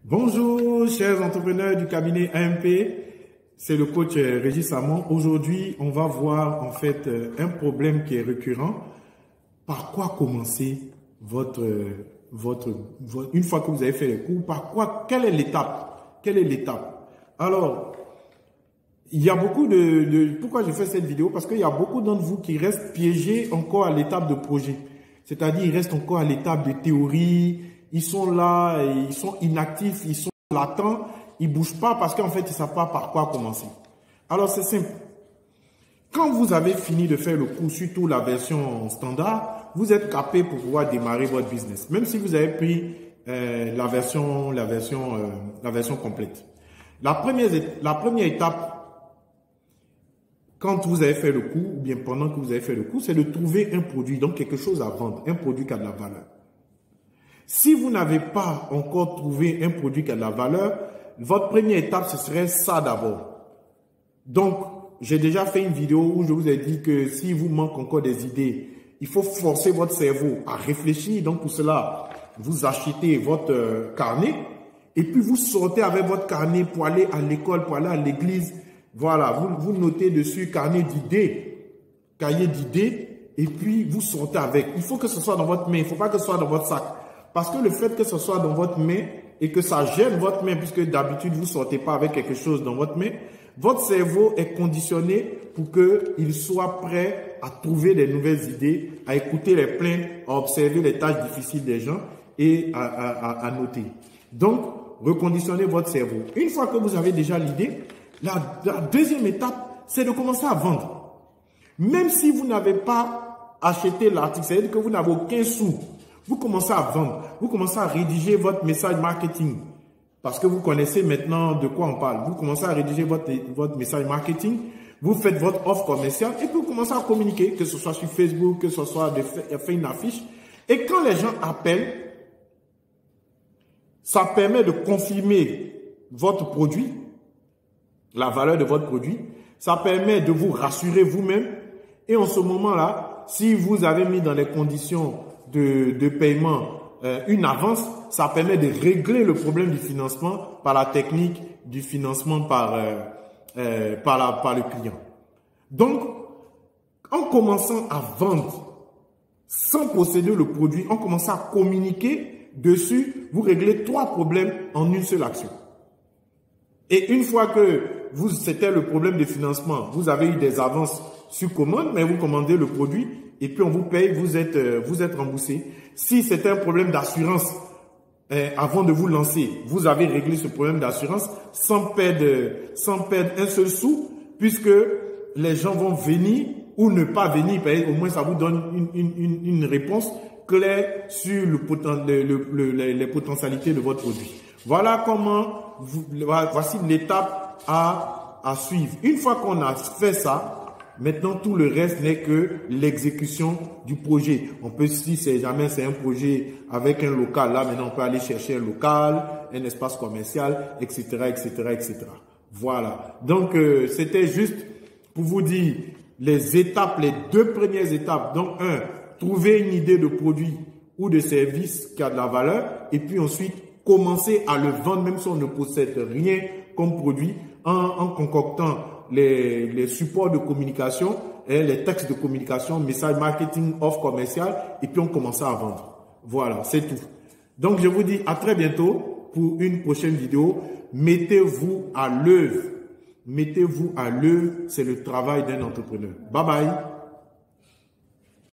Bonjour, chers entrepreneurs du cabinet AMP. C'est le coach Régis Samon. Aujourd'hui, on va voir en fait un problème qui est récurrent. Par quoi commencer une fois que vous avez fait les cours, quelle est l'étape? Quelle est l'étape? Alors, il y a beaucoup pourquoi j'ai fait cette vidéo? Parce qu'il y a beaucoup d'entre vous qui restent piégés encore à l'étape de projet. C'est-à-dire, ils restent encore à l'étape de théorie. Ils sont là, ils sont inactifs, ils sont latents, ils ne bougent pas parce qu'en fait, ils ne savent pas par quoi commencer. Alors, c'est simple. Quand vous avez fini de faire le cours, surtout la version standard, vous êtes capé pour pouvoir démarrer votre business. Même si vous avez pris la version complète. La première étape, quand vous avez fait le cours, ou bien pendant que vous avez fait le cours, c'est de trouver un produit, donc quelque chose à vendre, un produit qui a de la valeur. Si vous n'avez pas encore trouvé un produit qui a de la valeur, votre première étape, ce serait ça d'abord. Donc, j'ai déjà fait une vidéo où je vous ai dit que si vous manque encore des idées, il faut forcer votre cerveau à réfléchir. Donc, pour cela, vous achetez votre carnet et puis vous sortez avec votre carnet pour aller à l'école, pour aller à l'église. Voilà, vous notez dessus carnet d'idées, cahier d'idées et puis vous sortez avec. Il faut que ce soit dans votre main, il ne faut pas que ce soit dans votre sac. Parce que le fait que ce soit dans votre main et que ça gêne votre main, puisque d'habitude vous ne sortez pas avec quelque chose dans votre main, votre cerveau est conditionné pour qu'il soit prêt à trouver des nouvelles idées, à écouter les plaintes, à observer les tâches difficiles des gens et à noter. Donc, reconditionnez votre cerveau. Une fois que vous avez déjà l'idée, la deuxième étape, c'est de commencer à vendre. Même si vous n'avez pas acheté l'article, c'est-à-dire que vous n'avez aucun sou, vous commencez à vendre, vous commencez à rédiger votre message marketing. Parce que vous connaissez maintenant de quoi on parle. Vous commencez à rédiger votre message marketing, vous faites votre offre commerciale et puis vous commencez à communiquer, que ce soit sur Facebook, que ce soit de faire une affiche. Et quand les gens appellent, ça permet de confirmer votre produit, la valeur de votre produit. Ça permet de vous rassurer vous-même. Et en ce moment-là, si vous avez mis dans les conditions de paiement une avance, ça permet de régler le problème du financement par la technique du financement par le client. Donc, en commençant à vendre sans posséder le produit, en commençant à communiquer dessus, vous réglez 3 problèmes en une seule action. Et une fois que c'était le problème de financement, vous avez eu des avances sur commande, mais vous commandez le produit et puis on vous paye, vous êtes remboursé. Si c'était un problème d'assurance, avant de vous lancer, vous avez réglé ce problème d'assurance sans perdre un seul sou, puisque les gens vont venir ou ne pas venir, au moins ça vous donne une réponse claire sur les potentialités de votre produit. Voilà comment, voici l'étape à suivre. Une fois qu'on a fait ça, maintenant, tout le reste n'est que l'exécution du projet. On peut, si c'est un projet avec un local, là, maintenant, on peut aller chercher un local, un espace commercial, etc., etc., etc. Voilà. Donc, c'était juste pour vous dire les étapes, les 2 premières étapes. Donc, trouver une idée de produit ou de service qui a de la valeur. Et puis ensuite, commencer à le vendre, même si on ne possède rien comme produit, en concoctant les supports de communication, les textes de communication, message marketing, offre commerciale, et puis on commence à vendre. Voilà, c'est tout. Donc, je vous dis à très bientôt pour une prochaine vidéo. Mettez-vous à l'œuvre. Mettez-vous à l'œuvre, c'est le travail d'un entrepreneur. Bye bye.